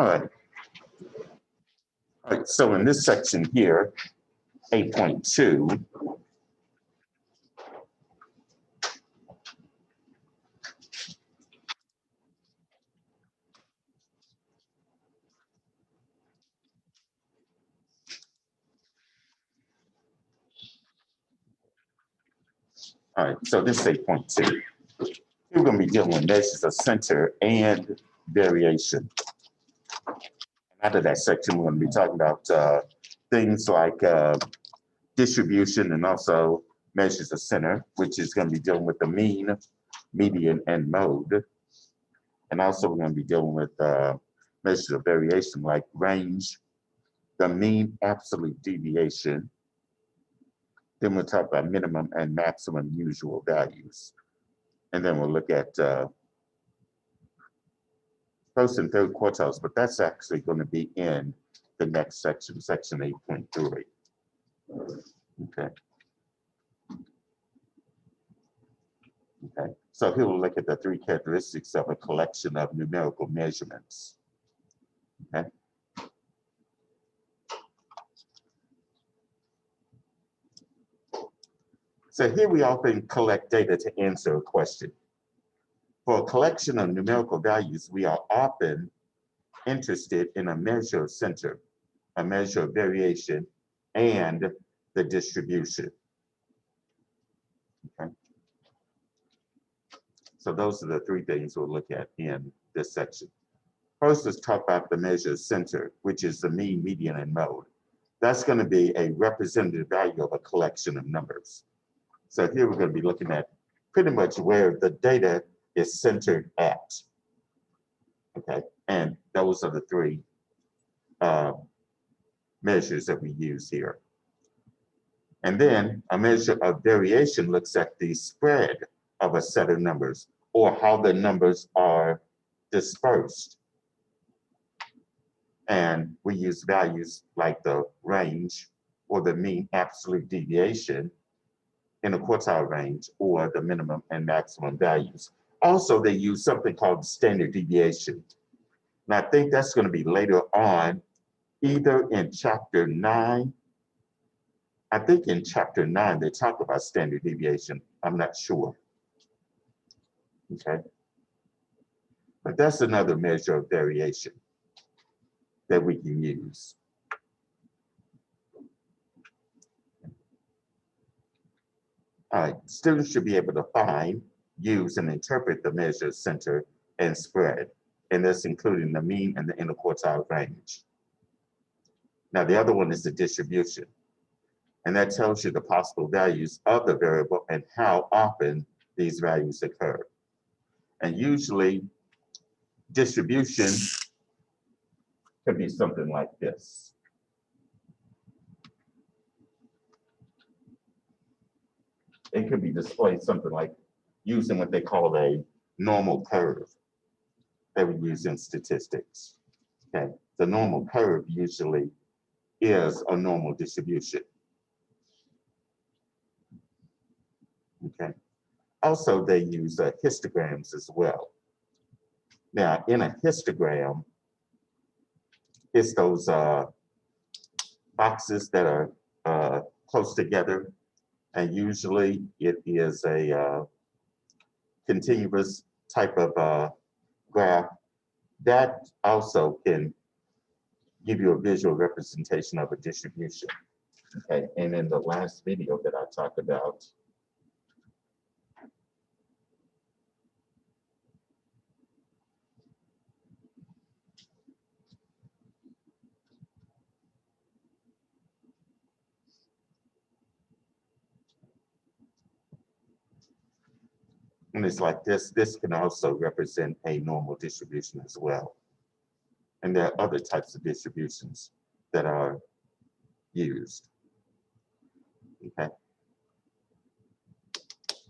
All right. All right, so in this section here, 8.2, all right, so this is 8.2. We're going to be dealing with measures of center and variation. Out of that section, we're going to be talking about things like distribution and also measures of center, which is going to be dealing with the mean, median, and mode. And also we're going to be dealing with measures of variation like range, the mean absolute deviation. Then we'll talk about minimum and maximum usual values. And then we'll look at first and third quartiles, but that's actually going to be in the next section, section 8.3. Okay. Okay, so here we'll look at the three characteristics of a collection of numerical measurements. Okay. So here we often collect data to answer a question. For a collection of numerical values, we are often interested in a measure of center, a measure of variation, and the distribution. Okay. So those are the three things we'll look at in this section. First, let's talk about the measure of center, which is the mean, median, and mode. That's going to be a representative value of a collection of numbers. So here we're going to be looking at pretty much where the data is centered at. Okay, and those are the three measures that we use here. And then a measure of variation looks at the spread of a set of numbers or how the numbers are dispersed. And we use values like the range or the mean absolute deviation in a quartile range or the minimum and maximum values. Also, they use something called standard deviation. And I think that's going to be later on, either in chapter 9. I think in chapter 9, they talk about standard deviation. I'm not sure. Okay. But that's another measure of variation that we can use. All right, students should be able to find, use, and interpret the measure center and spread, and that's including the mean and the interquartile range. Now, the other one is the distribution, and that tells you the possible values of the variable and how often these values occur. And usually, distribution could be something like this. It could be displayed something like using what they call a normal curve that we use in statistics. Okay, the normal curve usually is a normal distribution. Okay, also they use histograms as well. Now, in a histogram, it's those boxes that are close together. And usually it is a continuous type of graph that also can give you a visual representation of a distribution. Okay, and in the last video that I talked about, and it's like this can also represent a normal distribution as well. And there are other types of distributions that are used. Okay.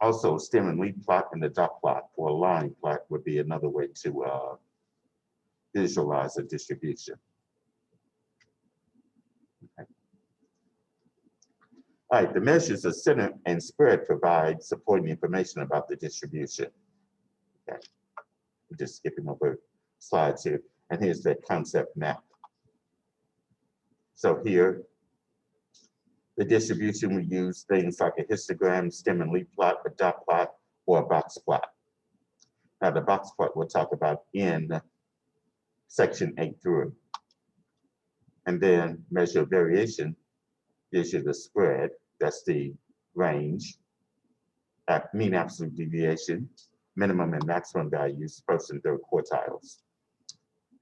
Also, stem and leaf plot and the dot plot or a line plot would be another way to visualize a distribution. Okay. All right, the measures of center and spread provide supporting information about the distribution. Okay, we're just skipping over slides here. And here's that concept map. So here, the distribution, we use things like a histogram, stem and leaf plot, a dot plot, or a box plot. Now the box plot we'll talk about in section 8.3. And then measure variation gives you the spread, that's the range, mean absolute deviation, minimum and maximum values, first and third quartiles.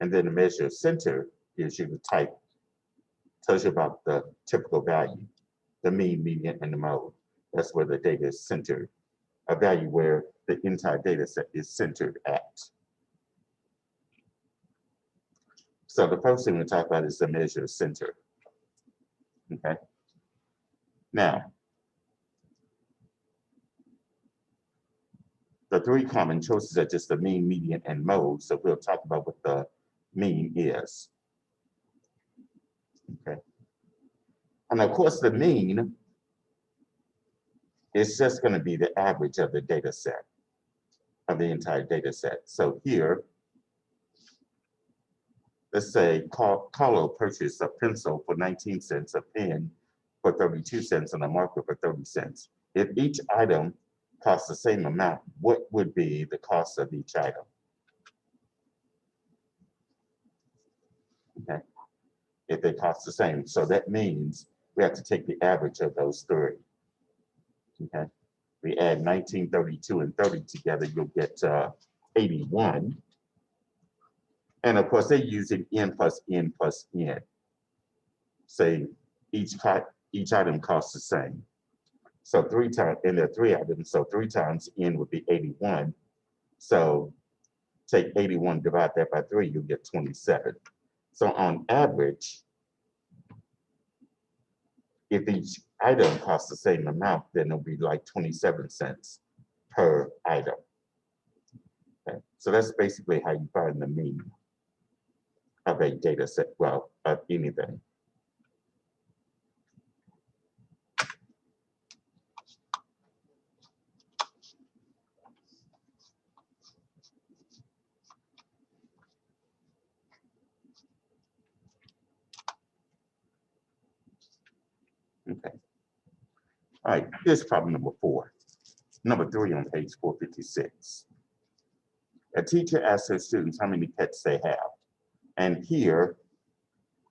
And then the measure center gives you the type, tells you about the typical value, the mean, median, and the mode. That's where the data is centered, a value where the entire data set is centered at. So the first thing we talk about is the measure center. Okay. Now, the three common choices are just the mean, median, and mode. So we'll talk about what the mean is. Okay. And of course, the mean is just going to be the average of the data set, of the entire data set. So here, let's say Carlo purchased a pencil for 19 cents, a pen for 32 cents, and a marker for 30 cents. If each item costs the same amount, what would be the cost of each item? Okay. If they cost the same. So that means we have to take the average of those three. Okay. We add 19, 32, and 30 together, you'll get 81. And of course, they're using n plus n plus n. Say each item costs the same. So 3 times, and there are 3 items, so 3 times n would be 81. So take 81, divide that by 3, you'll get 27. So on average, if each item costs the same amount, then it'll be like 27 cents per item. Okay. So that's basically how you find the mean of a data set, well, of anything. Okay. All right, here's problem number 4. Number 3 on page 456. A teacher asks her students how many pets they have. And here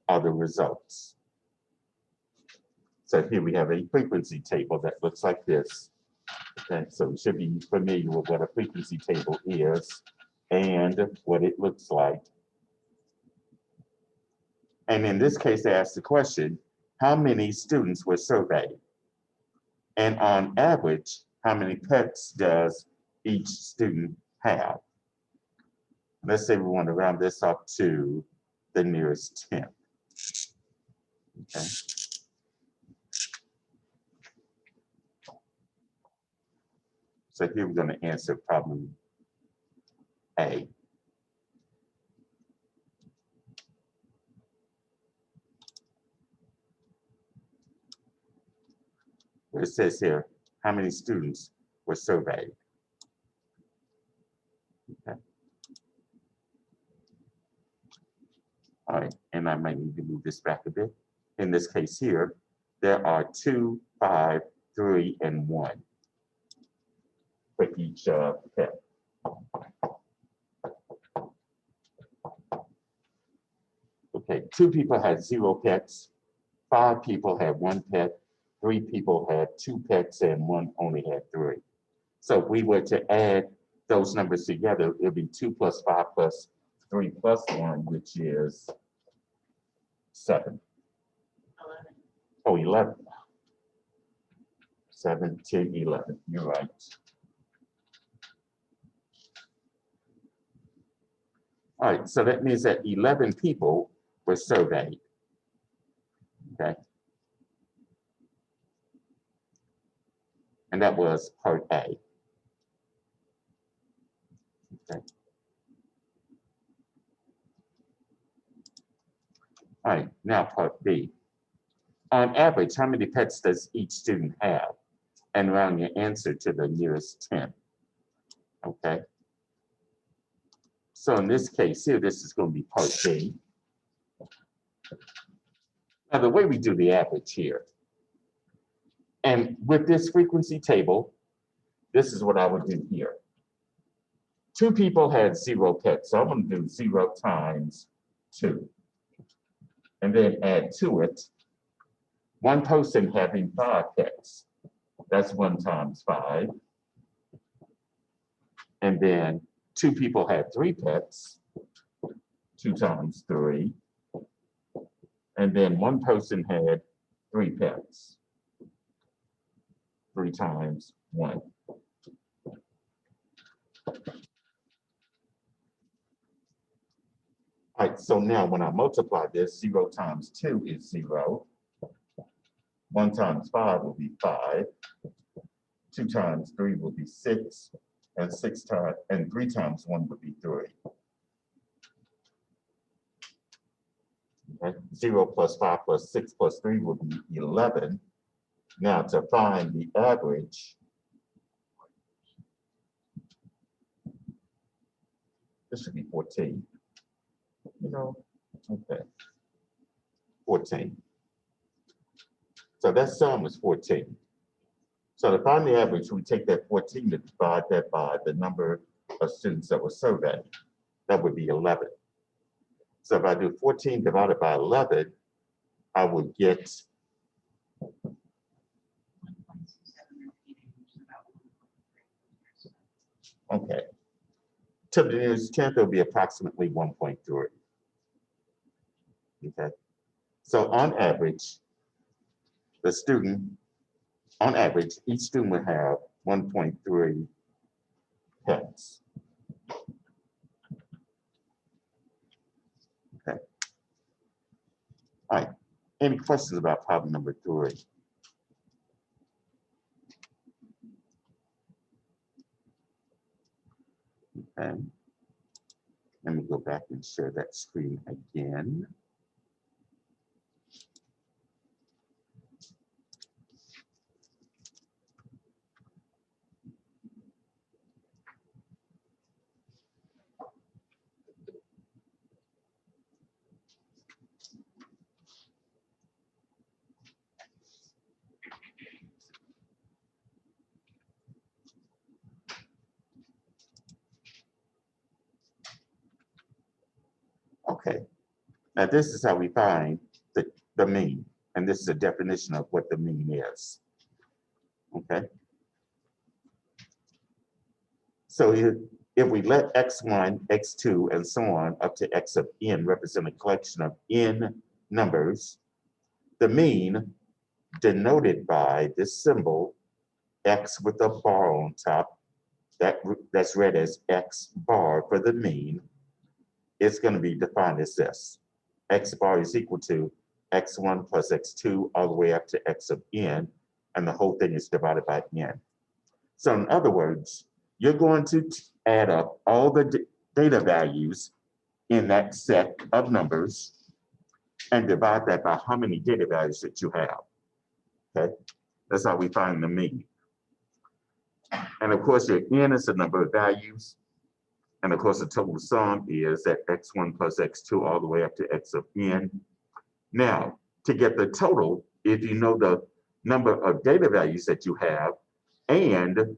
are the results. So here we have a frequency table that looks like this. Okay, so you should be familiar with what a frequency table is and what it looks like. And in this case, they asked the question, how many students were surveyed? And on average, how many pets does each student have? Let's say we want to round this up to the nearest 10. Okay. So here we're going to answer problem A. It says here, how many students were surveyed? Okay. All right, and I might need to move this back a bit. In this case here, there are 2, 5, 3, and 1 for each pet. Okay, 2 people had 0 pets, 5 people had 1 pet, 3 people had 2 pets, and 1 only had 3. So if we were to add those numbers together, it would be 2 plus 5 plus 3 plus 1, which is 7. 11. Oh, 11. 7, 10, 11. You're right. All right, so that means that 11 people were surveyed. Okay. And that was part A. Okay. All right, now part B. On average, how many pets does each student have? And round your answer to the nearest 10. Okay. So in this case here, this is going to be part B. Now the way we do the average here, and with this frequency table, this is what I would do here. 2 people had 0 pets, so I'm going to do 0 times 2. And then add to it 1 person having 5 pets. That's 1 times 5. And then 2 people had 3 pets, 2 times 3. And then 1 person had 3 pets, 3 times 1. All right, so now when I multiply this, 0 times 2 is 0. 1 times 5 will be 5. 2 times 3 will be 6. And 3 times 1 would be 3. Okay. 0 plus 5 plus 6 plus 3 will be 11. Now to find the average, this should be 14. You know, okay, 14. So that sum is 14. So to find the average, we take that 14 to divide that by the number of students that were surveyed. That would be 11. So if I do 14 divided by 11, I would get okay. To the nearest 10th, it'll be approximately 1.3. Okay. So on average, each student would have 1.3 pets. Okay. All right. Any questions about problem number 3? Okay. Let me go back and share that screen again. Okay, now this is how we find the mean, and this is a definition of what the mean is. Okay, so if we let x1, x2, and so on up to x of n represent a collection of n numbers, the mean, denoted by this symbol, x with a bar on top, that's read as x bar for the mean, it's going to be defined as this. X bar is equal to x1 plus x2 all the way up to x of n, and the whole thing is divided by n. So in other words, you're going to add up all the data values in that set of numbers and divide that by how many data values that you have. Okay, that's how we find the mean. And of course, your n is the number of values. And of course, the total sum is that x1 plus x2 all the way up to x of n. Now, to get the total, if you know the number of data values that you have and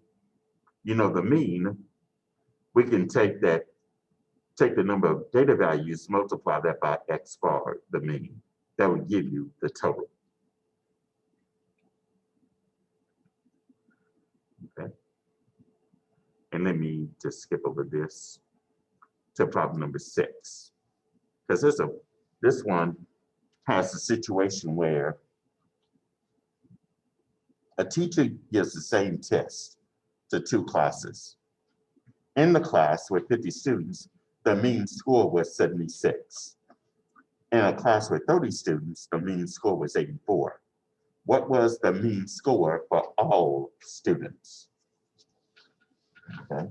you know the mean, we can take the number of data values, multiply that by x bar, the mean. That would give you the total. Okay. And let me just skip over this to problem number 6. Because this one has a situation where a teacher gives the same test to 2 classes. In the class with 50 students, the mean score was 76. In a class with 30 students, the mean score was 84. What was the mean score for all students? Okay.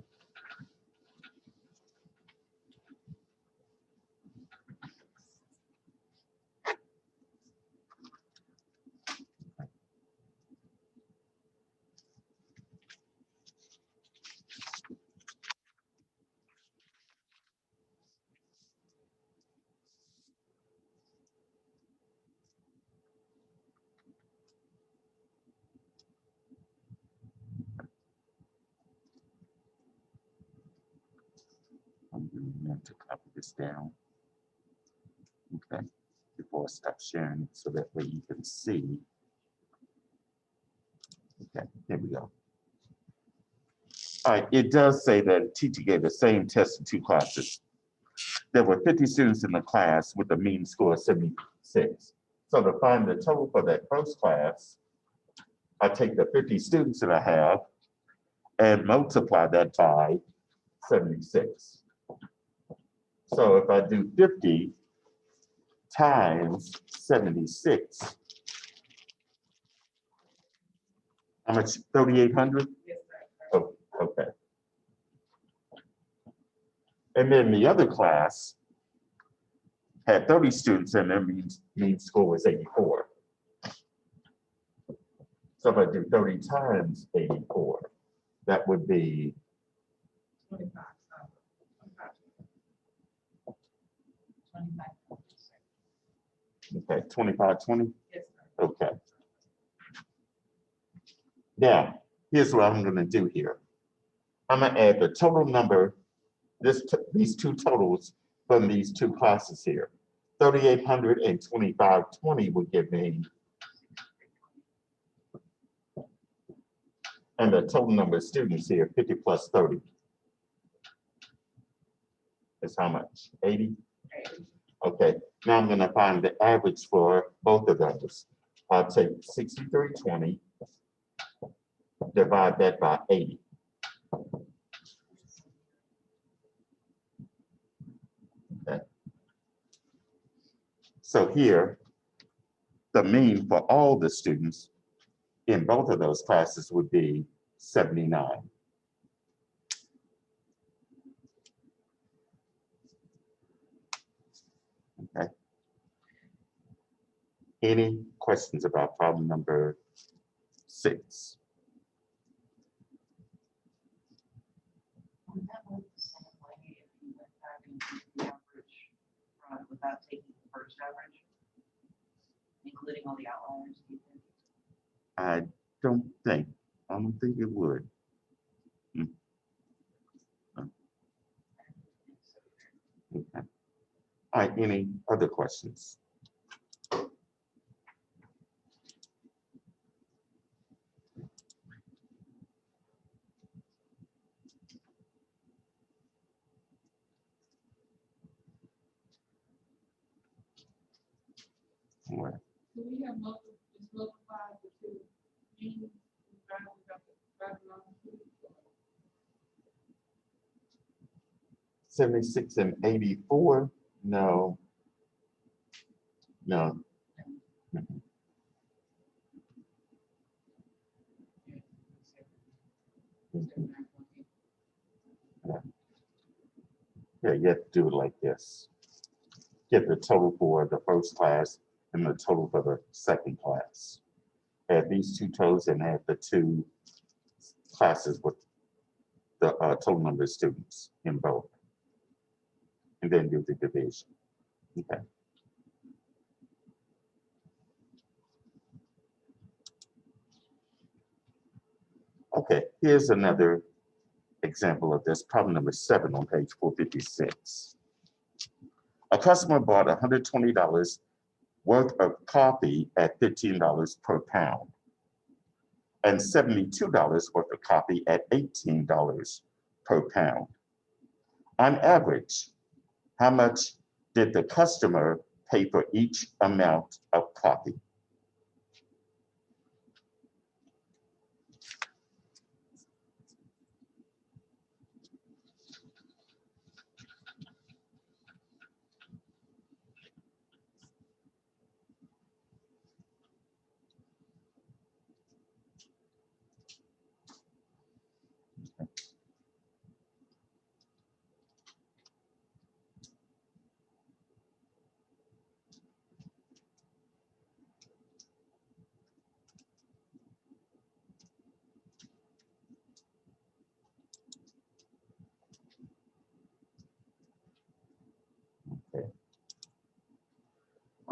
down. Okay, before I stop sharing, so that way you can see. Okay, here we go. All right, it does say that a teacher gave the same test in 2 classes. There were 50 students in the class with a mean score of 76. So to find the total for that first class, I take the 50 students that I have and multiply that by 76. So if I do 50 times 76, how much? 3,800? Oh, okay. And then the other class had 30 students and their mean score was 84. So if I do 30 times 84, that would be 25. okay, 2520. Yes, sir. Okay. Now, here's what I'm going to do here. I'm going to add the total number, these two totals from these 2 classes here. 3,800 and 2,520 would give me, and the total number of students here, 50 plus 30. Is how much? 80? Okay, now I'm going to find the average for both of those. I'll take 6320, divide that by 80. Okay. So here, the mean for all the students in both of those classes would be 79. Okay. Any questions about problem number 6? Would that work the same way if you went back and did the average without taking the first average, including all the outliers? Do you think? I don't think it would. Okay. All right, any other questions? All right. Do we have multiplied the 2 means? 76 and 84? No. No. Mhm. Yeah, you have to do it like this. Get the total for the first class and the total for the second class. Add these 2 totals and add the 2 classes with the total number of students in both. And then do the division. Okay. Okay, here's another example of this, problem number 7 on page 456. A customer bought $120 worth of coffee at $15 per pound and $72 worth of coffee at $18 per pound. On average, how much did the customer pay for each amount of coffee?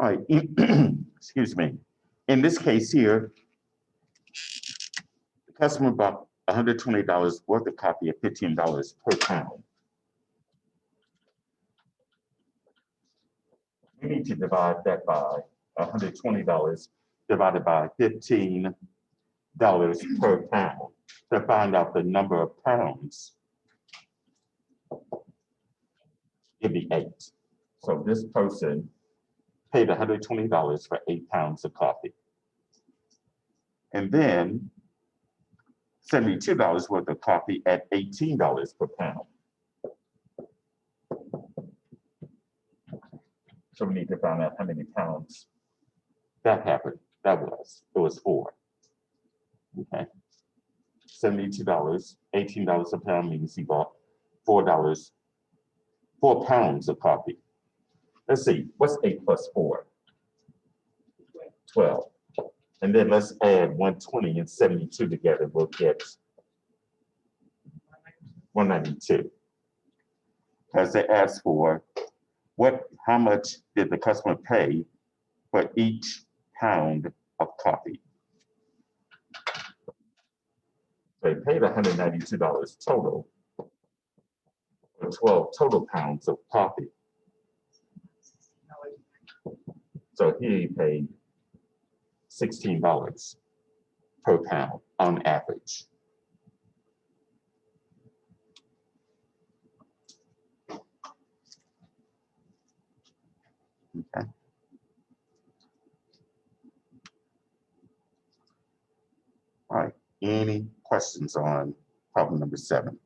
All right, excuse me. In this case here, the customer bought $120 worth of coffee at $15 per pound. we need to divide that by $120 divided by $15 per pound to find out the number of pounds. It'd be 8. So this person paid $120 for 8 pounds of coffee. And then $72 worth of coffee at $18 per pound. So we need to find out how many pounds that happened. It was 4. Okay. $72, $18 a pound means he bought $4 pounds of coffee. Let's see, what's 8 plus 4? 12. And then let's add 120 and 72 together. We'll get 192. Because they asked for how much did the customer pay for each pound of coffee? So he paid $192 total for 12 total pounds of coffee. So he paid $16 per pound on average. Okay. All right, any questions on problem number 7?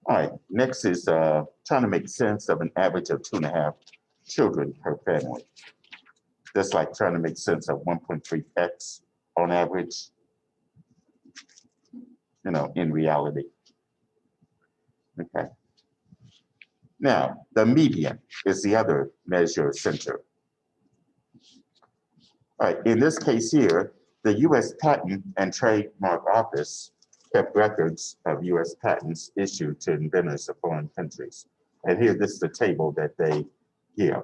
All right, next is trying to make sense of an average of 2.5 children per family. That's like trying to make sense of 1.3x on average, in reality. Okay. Now, the median is the other measure center. All right, in this case here, the U.S. Patent and Trademark Office kept records of U.S. patents issued to inventors of foreign countries. And here, this is the table that they give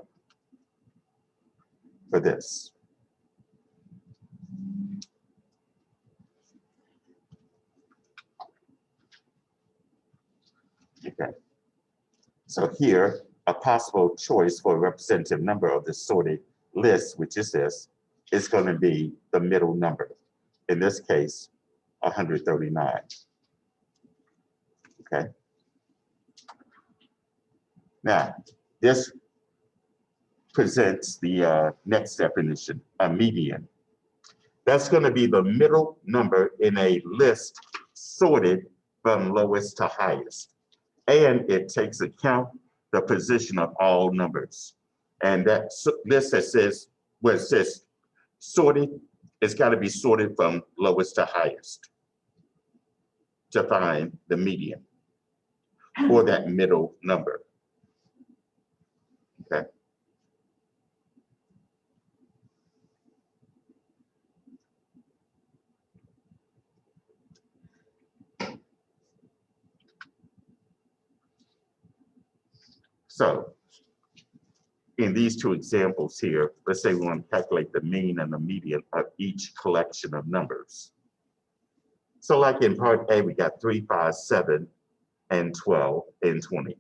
for this. Okay. So here, a possible choice for a representative number of the sorted list, which is this, is going to be the middle number. In this case, 139. Okay. Now, this presents the next definition, a median. That's going to be the middle number in a list sorted from lowest to highest. And it takes account the position of all numbers. And that list that says, where it says sorted, it's got to be sorted from lowest to highest to find the median or that middle number. Okay. So in these two examples here, let's say we want to calculate the mean and the median of each collection of numbers. So like in part A, we got 3, 5, 7, and 12, and 20.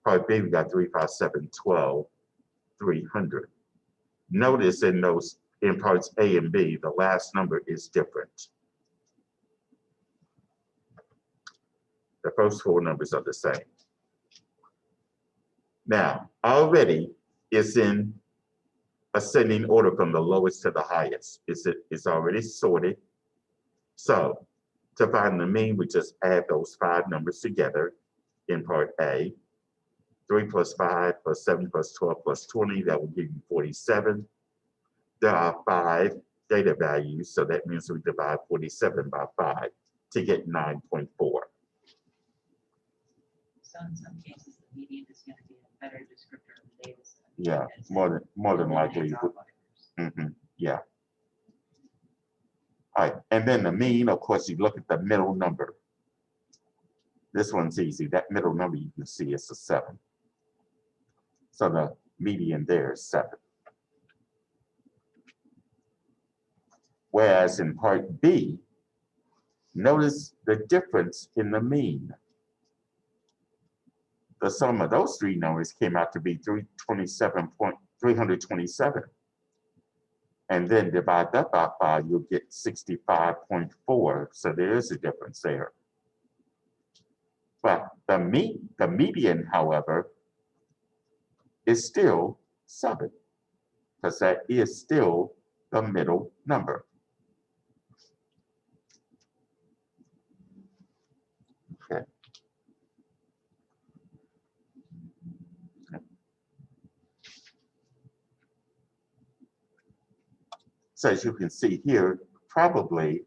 Part B, we got 3, 5, 7, 12, 300. Notice in parts A and B, the last number is different. The first 4 numbers are the same. Now, already it's in ascending order from the lowest to the highest. It's already sorted. So to find the mean, we just add those 5 numbers together in part A. 3 plus 5 plus 7 plus 12 plus 20, that will give you 47. There are 5 data values, so that means we divide 47 by 5 to get 9.4. So in some cases, the median is going to be a better descriptor of the data set. Yeah, more than likely. Yeah. All right, and then the mean, of course, you look at the middle number. This one's easy. That middle number you can see is a 7. So median there is 7. Whereas in part B, notice the difference in the mean. The sum of those three numbers came out to be 327. And then divide that by 5, you'll get 65.4. So there is a difference there. But the median, however, is still 7, because that is still the middle number. Okay. So as you can see here, probably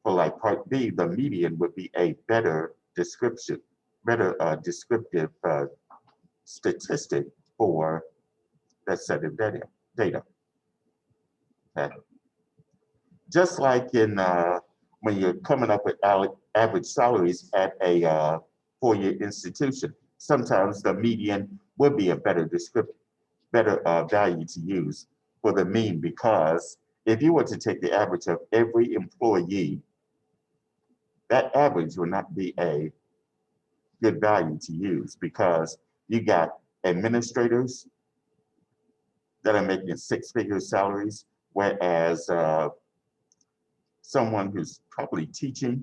for like part B, the median would be a better descriptive statistic for that set of data. Okay. Just like in when you're coming up with average salaries at a four-year institution, sometimes the median would be a better value to use for the mean, because if you were to take the average of every employee, that average would not be a good value to use, because you got administrators that are making 6-figure salaries, whereas someone who's probably teaching,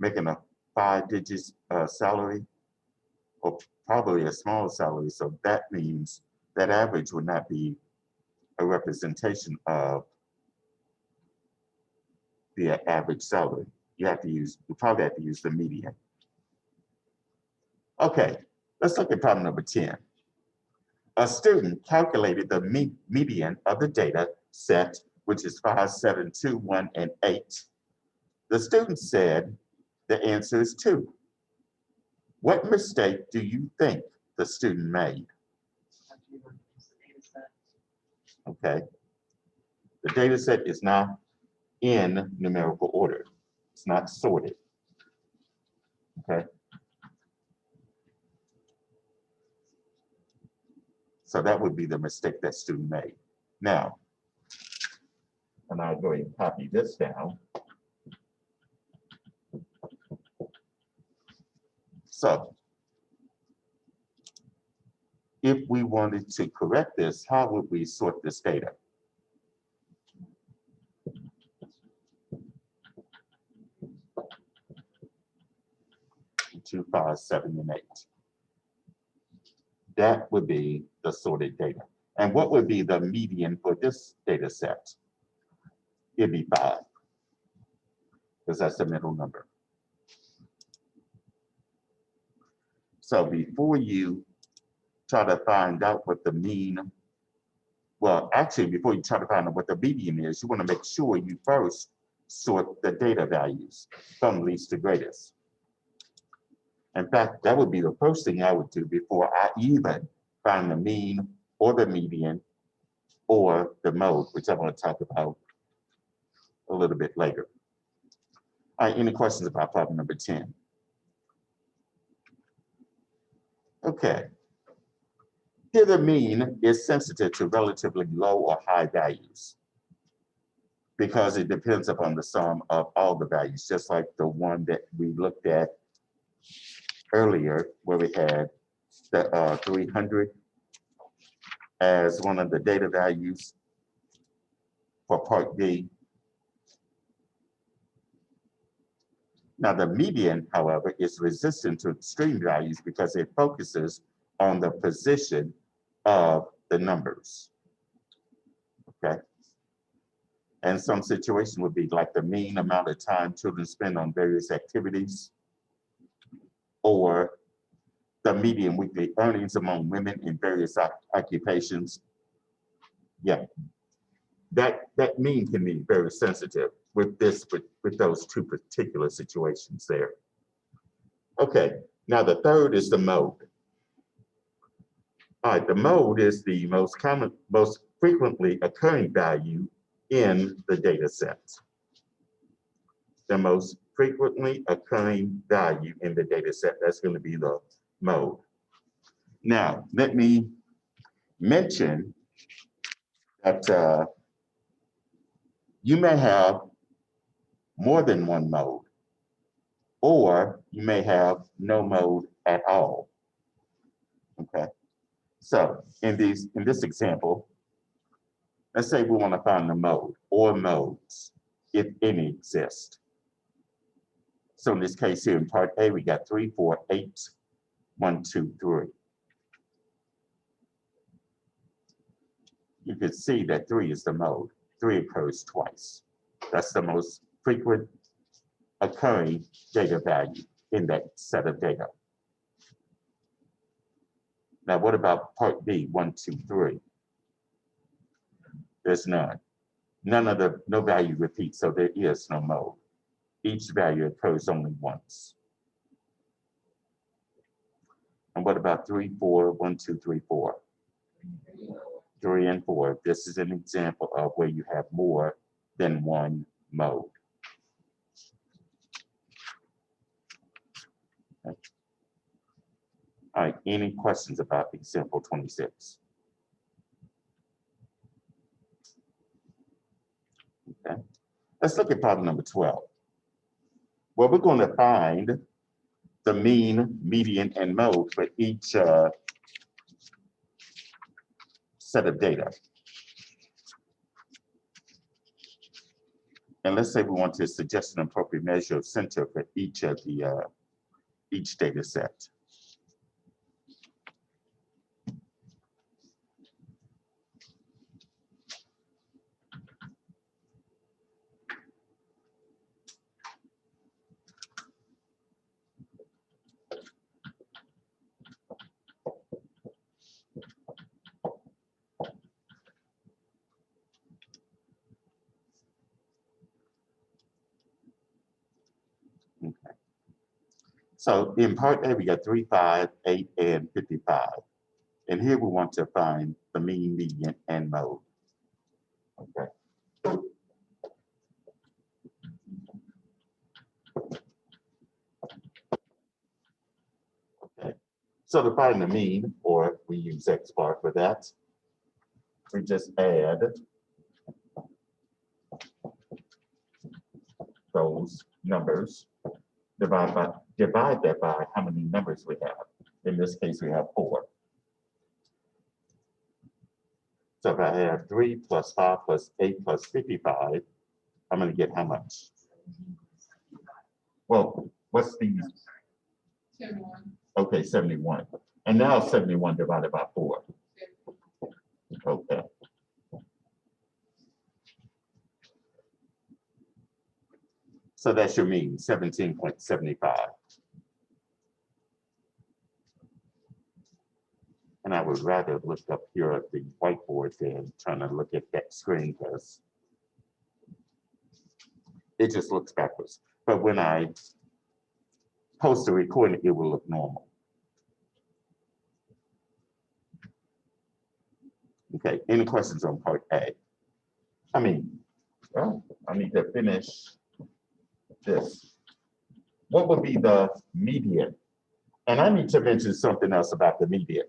making a 5-digit salary, or probably a small salary. So that means that average would not be a representation of the average salary. You probably have to use the median. Okay, let's look at problem number 10. A student calculated the median of the data set, which is 5, 7, 2, 1, and 8. The student said the answer is 2. What mistake do you think the student made? Okay. The data set is not in numerical order. It's not sorted. Okay. So that would be the mistake that student made. Now, and I'll go ahead and copy this down. So, if we wanted to correct this, how would we sort this data? 2, 5, 7, and 8. That would be the sorted data. And what would be the median for this data set? It'd be 5, because that's the middle number. So before you try to find out what the mean, well, actually, before you try to find out what the median is, you want to make sure you first sort the data values from least to greatest. In fact, that would be the first thing I would do before I even find the mean or the median or the mode, which I'm going to talk about a little bit later. All right, any questions about problem number 10? Okay. Here the mean is sensitive to relatively low or high values because it depends upon the sum of all the values, just like the one that we looked at earlier where we had the 300 as one of the data values for part B. Now the median, however, is resistant to extreme values because it focuses on the position of the numbers, okay? And some situation would be like the mean amount of time children spend on various activities, or the median weekly earnings among women in various occupations. Yeah, that mean can be very sensitive with those two particular situations there. Okay, now the third is the mode. All right, the mode is the most frequently occurring value in the data set. The most frequently occurring value in the data set, that's going to be the mode. Now, let me mention that you may have more than one mode, or you may have no mode at all. Okay, so in this example, let's say we want to find the mode or modes, if any exist. So in this case here in part A, we got 3, 4, 8, 1, 2, 3. You can see that 3 is the mode. 3 occurs twice. That's the most frequent occurring data value in that set of data. Now, what about part B, 1, 2, 3? There's none. No value repeats, so there is no mode. Each value occurs only once. And what about 3, 4, 1, 2, 3, 4? 3 and 4. This is an example of where you have more than one mode. Okay. All right, any questions about example 26? Okay, let's look at problem number 12. Well, we're going to find the mean, median, and mode for each set of data. And let's say we want to suggest an appropriate measure of center for each of the each data set. Okay. So in part A, we got 3, 5, 8, and 55. And here we want to find the mean, median, and mode. Okay. Okay. So to find the mean, or we use X bar for that, we just add those numbers, divide that by how many numbers we have. In this case, we have 4. So if I have 3 plus 5 plus 8 plus 55, I'm going to get how much? Well, what's the, 71. okay, 71. And now 71 divided by 4. Okay. So that's your mean, 17.75. And I would rather look up here at the whiteboard than trying to look at that screen because it just looks backwards. But when I post a recording, it will look normal. Okay, any questions on part A? Well, I need to finish this. What would be the median? And I need to mention something else about the median.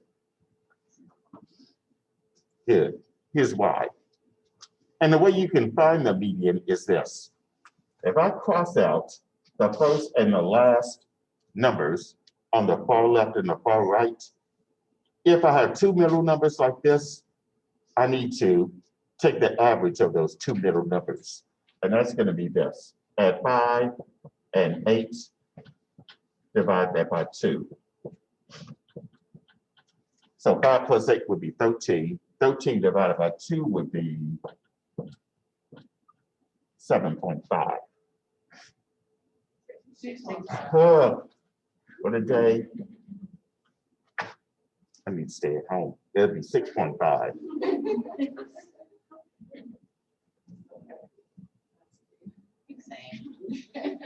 Here's why. And the way you can find the median is this. If I cross out the first and the last numbers on the far left and the far right, if I have 2 middle numbers like this, I need to take the average of those 2 middle numbers. And that's going to be this. Add 5 and 8, divide that by 2. So 5 plus 8 would be 13. 13 divided by 2 would be 7.5. 6.5. What a day. I need to stay at home. It'll be 6.5. Same.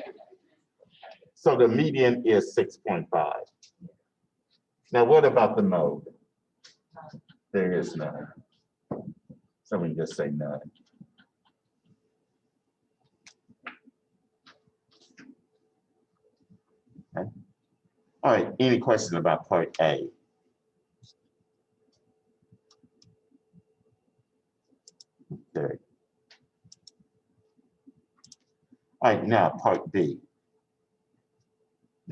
So the median is 6.5. Now, what about the mode? There is none. So we just say none. Okay. All right, any questions about part A? All right, now part B.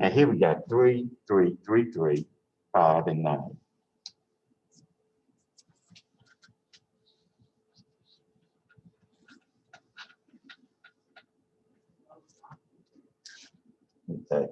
And here we got 3, 3, 3, 3, 5, and 9. Okay.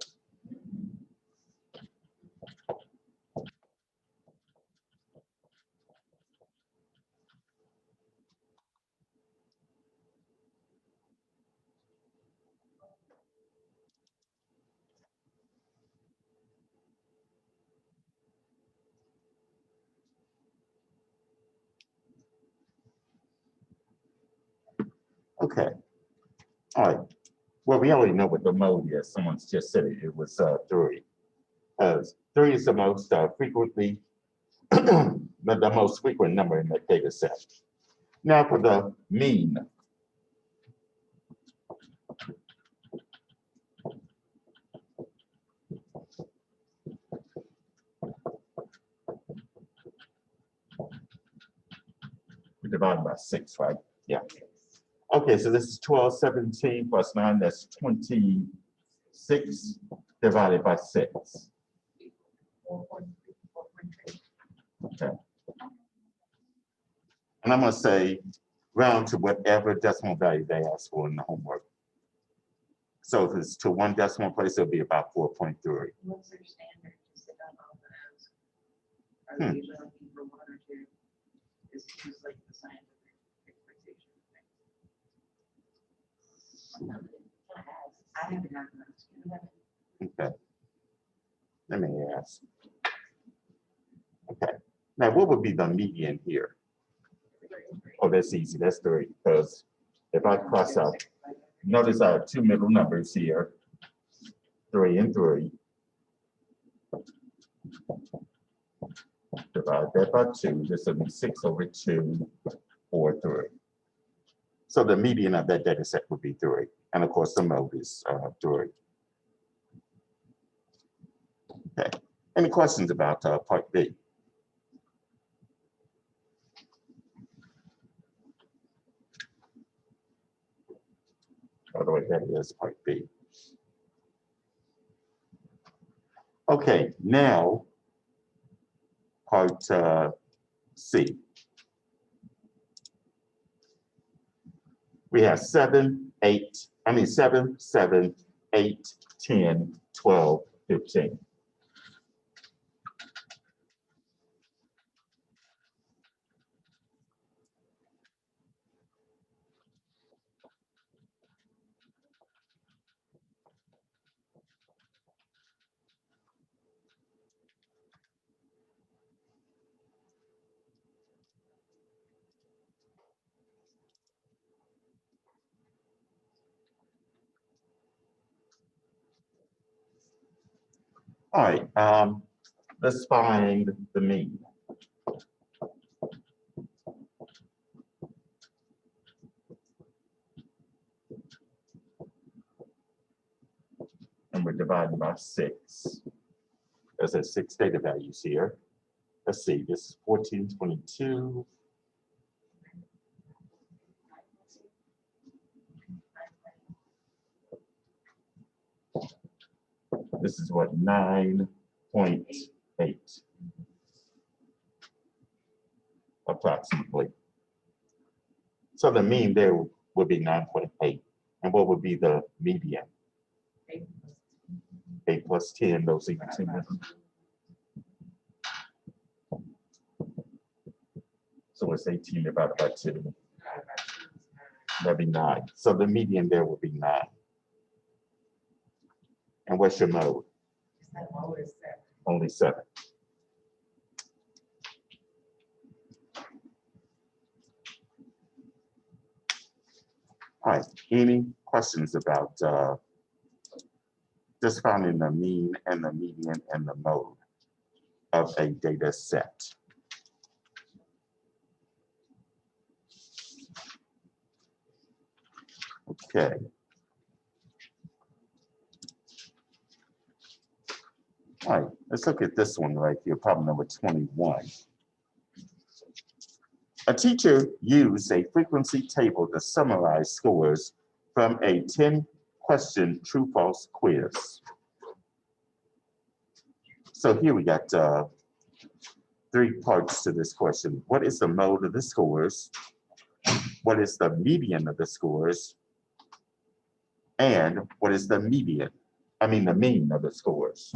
Okay. All right. Well, we already know what the mode is. Someone's just said it. It was 3. 3 is the most frequently, the most frequent number in the data set. Now for the mean. We divide by 6, right? Yeah. Okay, so this is 12, 17 plus 9, that's 26 divided by 6. Okay. And I'm going to say round to whatever decimal value they ask for in the homework. So if it's to one decimal place, it'll be about 4.3. What's their standard to sit on all of those? Are they usually looking for 1 or 2? Is like the scientific expectation? I haven't had those. Okay. Let me ask. Okay. Now, what would be the median here? Oh, that's easy. That's 3. Because if I cross out, notice I have 2 middle numbers here, 3 and 3. Divide that by 2. This will be 6 over 2, or 3. So the median of that data set would be 3. And of course, the mode is 3. Okay. Any questions about part B? By the way, that is part B. Okay, now part C. We have 7, 7, 8, 10, 12, 15. All right, let's find the mean. And we're dividing by 6. There's 6 data values here. Let's see, this is 1422. This is what, 9.8 approximately. So the mean there would be 9.8. And what would be the median? 8 plus 10, those equal to. So it's 18 divided by 2. That'd be 9. So the median there would be 9. And what's your mode? Only 7. All right, any questions about just finding the mean and the median and the mode of a data set? Okay. All right, let's look at this one right here, problem number 21. A teacher used a frequency table to summarize scores from a 10 question, true, false quiz. So here we got 3 parts to this question. What is the mode of the scores? What is the median of the scores? And what is the median? I mean, the mean of the scores.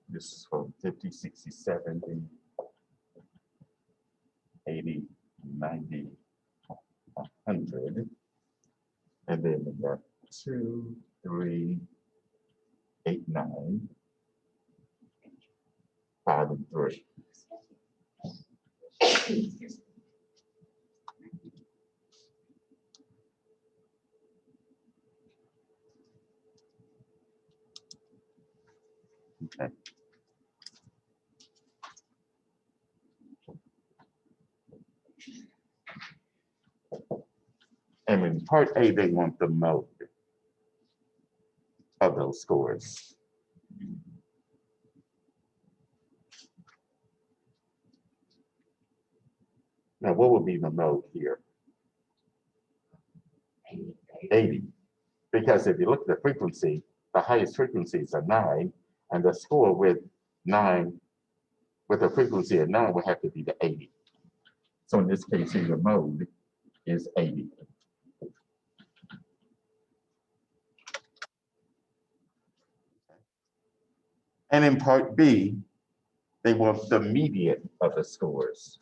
This is for 50, 60, 70, 80, 90, 100. And then we got 2, 3, 8, 9, 5, and 3. Okay. And in part A, they want the mode of those scores. Now, what would be the mode here? 80. Because if you look at the frequency, the highest frequencies are 9, and the score with 9, with a frequency of 9 would have to be the 80. So in this case here, the mode is 80. And in part B, they want the median of the scores.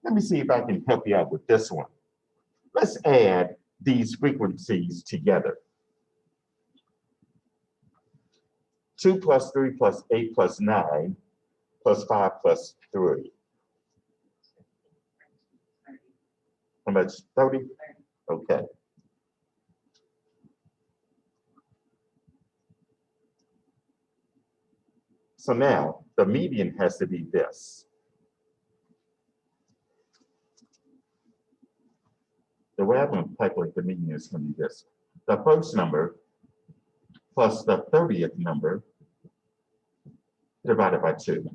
Let me see if I can help you out with this one. Let's add these frequencies together. 2 plus 3 plus 8 plus 9 plus 5 plus 3. How much? 30? Okay. So now the median has to be this. The way I'm going to calculate the median is going to be this. The first number plus the 30th number divided by 2.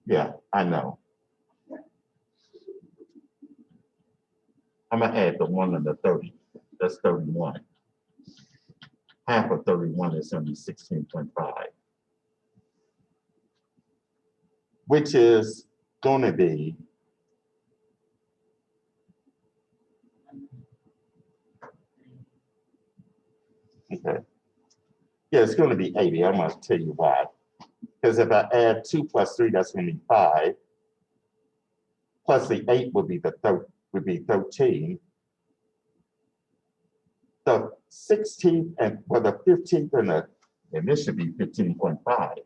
Yeah, I know. I'm going to add the 1 and the 30. That's 31. Half of 31 is going to be 16.5. Which is going to be okay. Yeah, it's going to be 80. I'm going to tell you why. Because if I add 2 plus 3, that's going to be 5. Plus the 8 would be 13. The 16th and well, the 15th and this should be 15.5.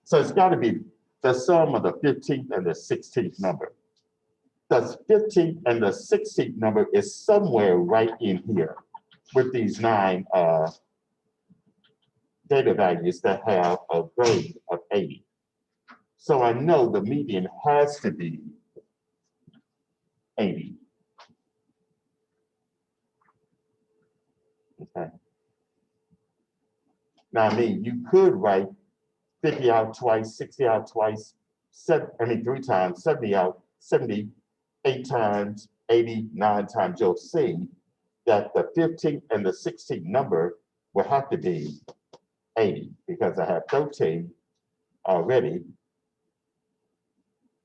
So it's got to be the sum of the 15th and the 16th number. The 15th and the 16th number is somewhere right in here with these 9 data values that have a grade of 80. So I know the median has to be 80. Okay. Now, I mean, you could write 50 out twice, 60 out twice, 3 times, 70 out, 70, 8 times, 80, 9 times. You'll see that the 15th and the 16th number will have to be 80 because I have 13 already.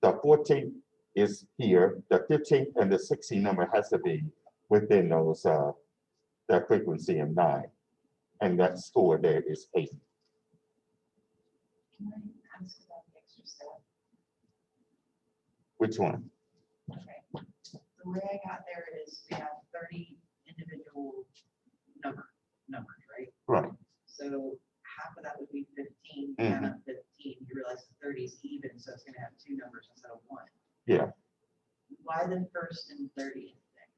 The 14th is here. The 15th and the 16th number has to be within those that frequency of 9. And that score there is 80. Can I ask about the extra step? Which one? Okay. The way I got there is we have 30 individual numbers, right? Right. So half of that would be 15. Mhm. And at 15, you realize the 30 is even, so it's going to have 2 numbers instead of 1. Yeah. Why the first and 30th thing?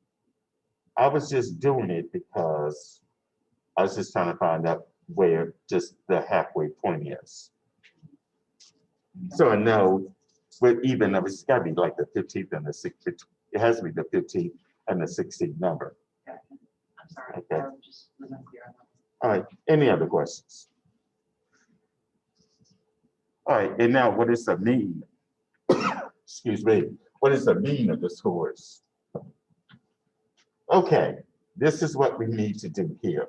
I was just doing it because I was just trying to find out where just the halfway point is. So I know with even if it's gotta be like the 15th and the 16th, it has to be the 15th and the 16th number. Gotcha. I'm sorry, Okay. I just was unclear on that. All right, any other questions? All right, and now what is the mean? Excuse me, what is the mean of the scores? Okay, this is what we need to do here.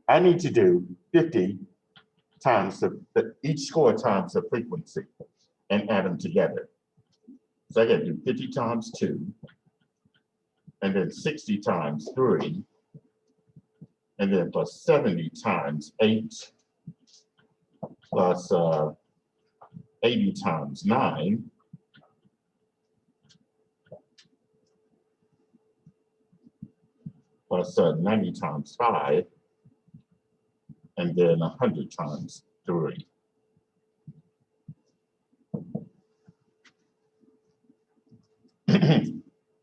I need to do 50 times each score times the frequency and add them together. So I gotta do 50 times 2, and then 60 times 3, and then plus 70 times 8, plus 80 times 9, plus 90 times 5, and then 100 times 3.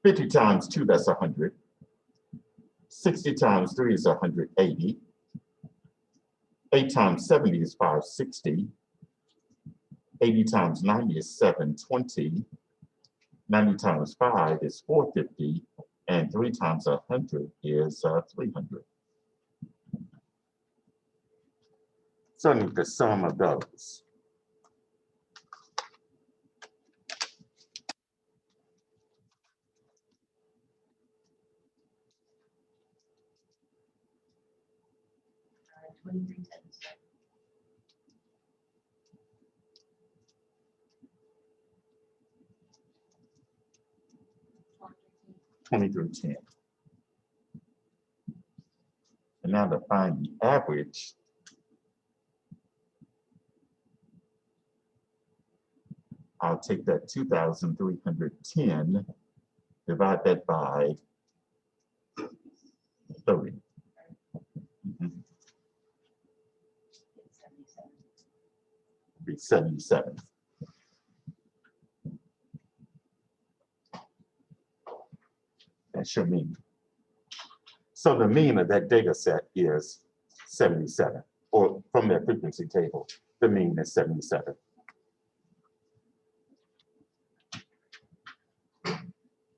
$50 times 2, that's 100. 60 times 3 is 180. 8 times 70 is 560. 80 times 90 is 720. 90 times 5 is 450. And 3 times 100 is 300. So I need the sum of those. All right, 2310. 20 through 10. And now to find the average, I'll take that 2,310, divide that by 30. Mhm. It's 77. Be 77. That's your mean. So the mean of that data set is 77, or from that frequency table, the mean is 77.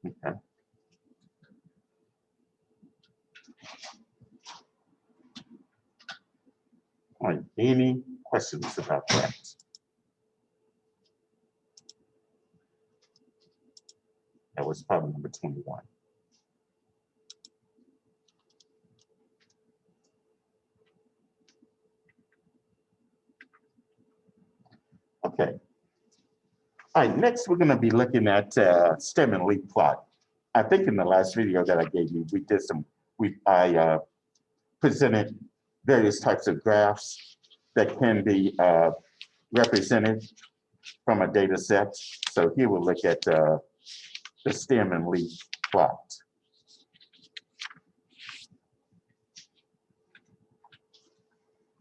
Okay. All right, any questions about that? That was problem number 21. Okay. All right, next we're gonna be looking at stem and leaf plot. I think in the last video that I gave you, we did I presented various types of graphs that can be represented from a data set. So here we'll look at the stem and leaf plot.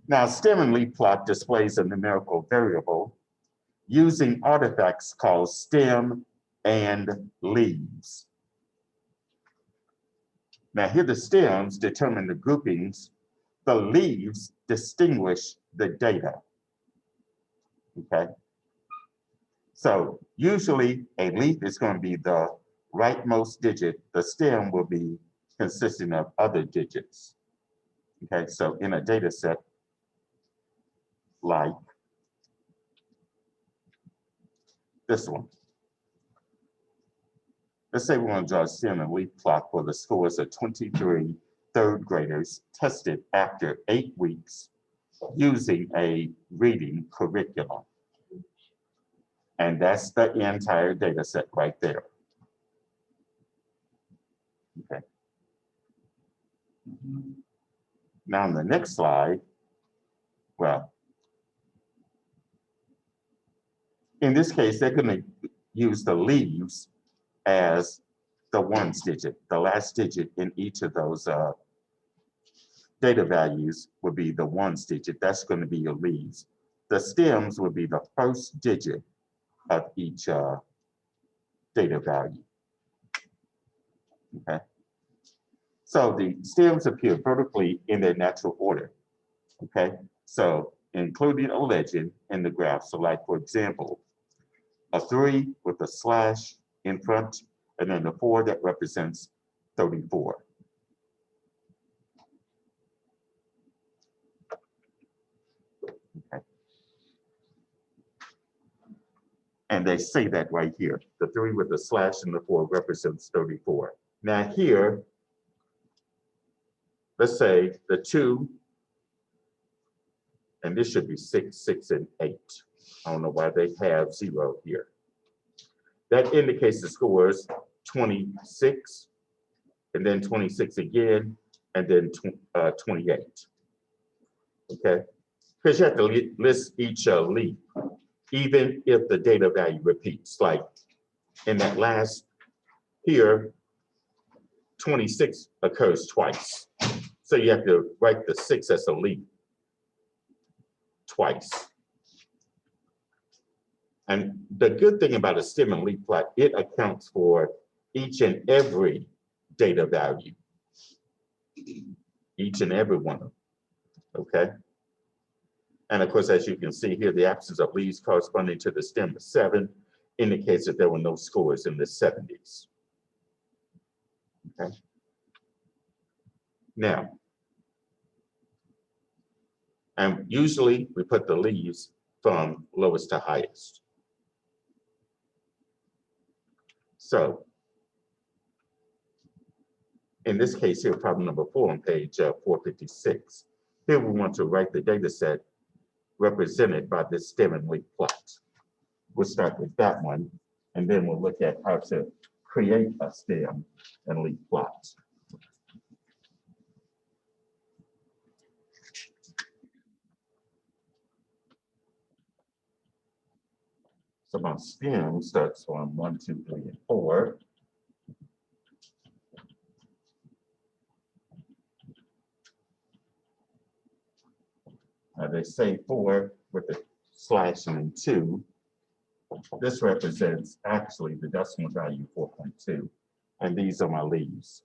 Now, stem and leaf plot displays a numerical variable using artifacts called stem and leaves. Now here the stems determine the groupings, the leaves distinguish the data, okay? So usually a leaf is going to be the rightmost digit, the stem will be consisting of other digits, okay? So in a data set like this one, let's say we want to draw a stem and leaf plot for the scores of 23 third graders tested after 8 weeks using a reading curriculum. And that's the entire data set right there. Okay. Now on the next slide, well, in this case, they're going to use the leaves as the ones digit. The last digit in each of those data values will be the ones digit. That's going to be your leaves. The stems will be the first digit of each data value. Okay. So the stems appear vertically in their natural order. Okay. So including a legend in the graph. So like, for example, a 3 with a slash in front, and then the 4 that represents 34. Okay. And they say that right here. The 3 with the slash and the 4 represents 34. Now here, let's say the 2, and this should be 6, 6, and 8. I don't know why they have 0 here. That indicates the scores 26, and then 26 again, and then 28. Okay? Because you have to list each leaf, even if the data value repeats. Like in that last here, 26 occurs twice. So you have to write the 6 as a leaf twice. And the good thing about a stem and leaf plot, it accounts for each and every data value. Each and every one of them, okay? And of course, as you can see here, the absence of leaves corresponding to the stem of 7 indicates that there were no scores in the 70s. Okay. Now, and usually we put the leaves from lowest to highest. So, in this case here, problem number 4 on page 456, here we want to write the data set represented by this stem and leaf plot. We'll start with that one, and then we'll look at how to create a stem and leaf plot. So my stem starts on 1, 2, 3, and 4. They say 4 with a slash and then 2. This represents actually the decimal value 4.2. And these are my leaves.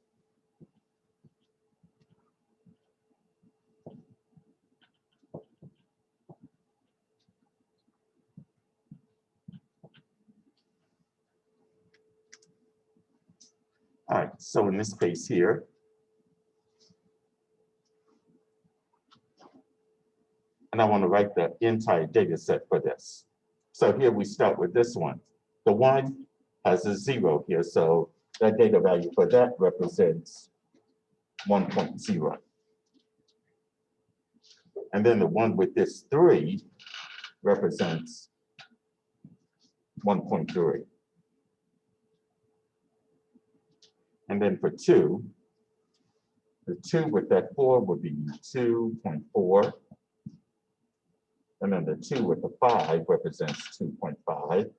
All right, so in this case here, and I want to write the entire data set for this. So here we start with this one. The 1 has a 0 here, so that data value for that represents 1.0. And then the 1 with this 3 represents 1.3. And then for 2, the 2 with that 4 would be 2.4. And then the 2 with the 5 represents 2.5.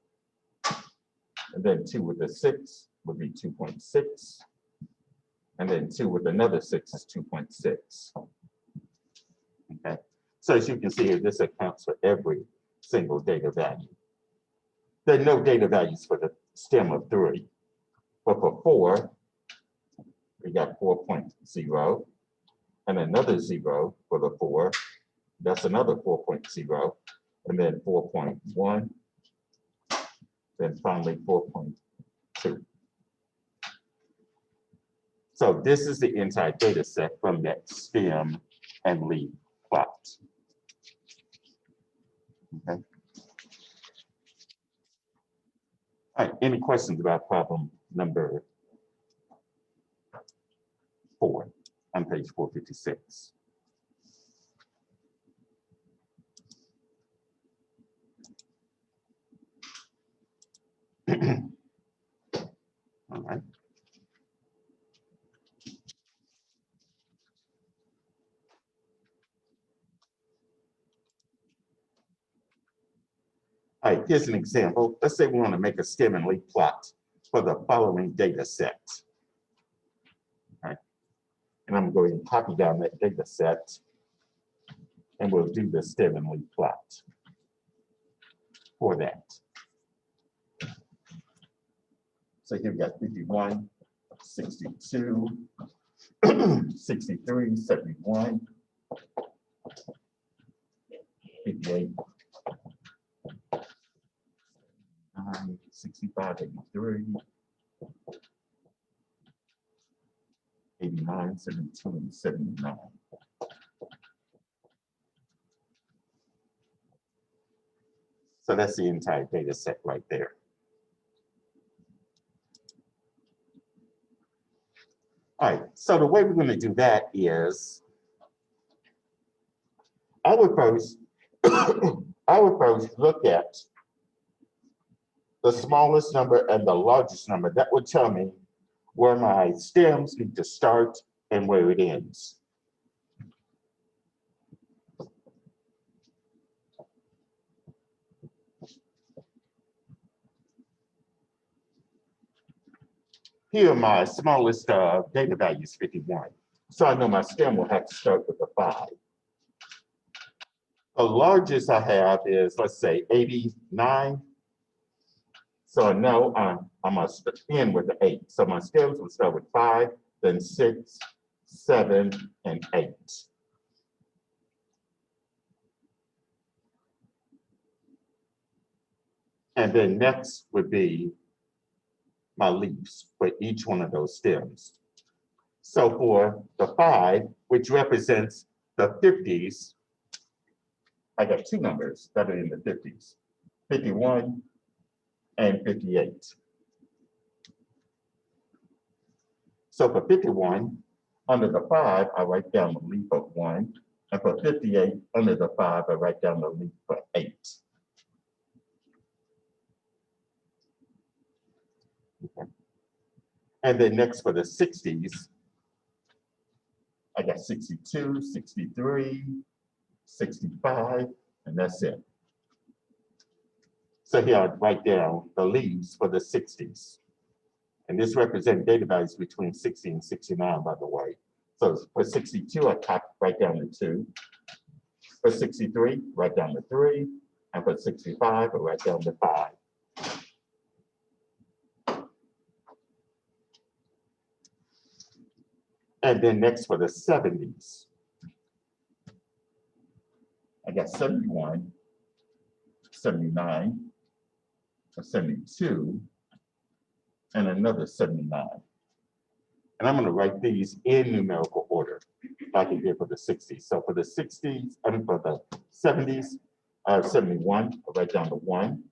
And then 2 with the 6 would be 2.6. And then 2 with another 6 is 2.6. Okay. So as you can see here, this accounts for every single data value. There are no data values for the stem of 3. But for 4, we got 4.0. And another 0 for the 4. That's another 4.0. And then 4.1. Then finally 4.2. So this is the entire data set from that stem and leaf plot. Okay. All right, any questions about problem number 4 on page 456? All right. All right, here's an example. Let's say we want to make a stem and leaf plot for the following data set. All right. And I'm going to copy down that data set, and we'll do the stem and leaf plot for that. So here we got 51, 62, 63, 71, 58, 65, 83, 89, 72, and 79. So that's the entire data set right there. All right, so the way we're going to do that is I would first look at the smallest number and the largest number. That would tell me where my stems need to start and where it ends. Here, my smallest data value is 51. So I know my stem will have to start with a 5. The largest I have is, let's say, 89. So I know I must end with the 8. So my stems will start with 5, then 6, 7, and 8. And then next would be my leaves for each one of those stems. So for the 5, which represents the 50s, I got 2 numbers that are in the 50s, 51 and 58. So for 51, under the 5, I write down the leaf of 1. And for 58, under the 5, I write down the leaf for 8. Okay. And then next for the 60s, I got 62, 63, 65, and that's it. So here I write down the leaves for the 60s. And this represents data values between 60 and 69, by the way. So for 62, I write down the 2. For 63, write down the 3. And for 65, I write down the 5. And then next for the 70s, I got 71, 79, 72, and another 79. And I'm going to write these in numerical order, like I did for the 60s. So for the 60s, I mean for the 70s, I have 71, I write down the 1.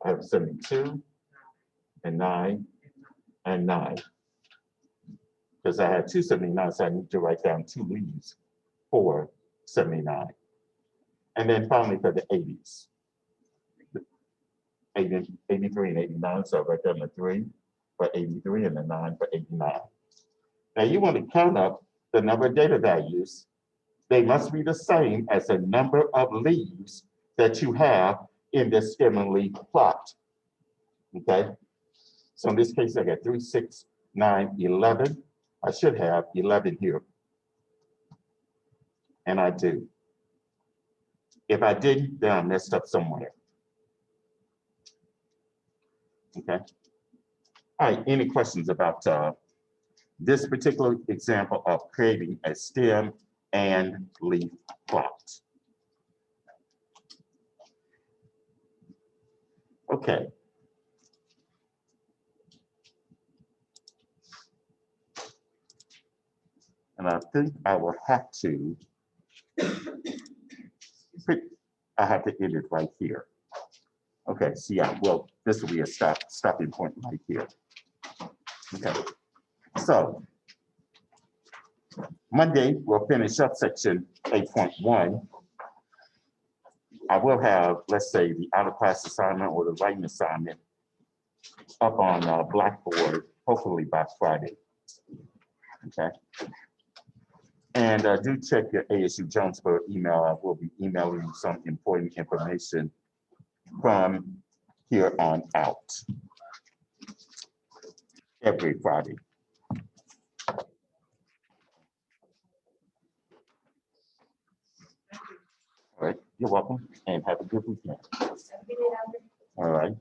I have 72, and 9, and 9. Because I had 2 79s, so I need to write down 2 leaves for 79. And then finally for the 80s, 83 and 89, so I write down the 3 for 83 and the 9 for 89. Now you want to count up the number of data values. They must be the same as the number of leaves that you have in the stem and leaf plot. Okay? So in this case, I got 3, 6, 9, 11. I should have 11 here. And I do. If I didn't, then I messed up somewhere. Okay? All right, any questions about this particular example of creating a stem and leaf plot? Okay. And I think I will have to, I have to end it right here. Okay, so yeah, well, this will be a stopping point right here. Okay, so Monday, we'll finish up section 8.1. I will have, let's say, the out-of-class assignment or the writing assignment up on Blackboard, hopefully by Friday. Okay. And do check your ASU Jonesboro email. I will be emailing you some important information from here on out every Friday. All right, you're welcome, and have a good weekend. All right.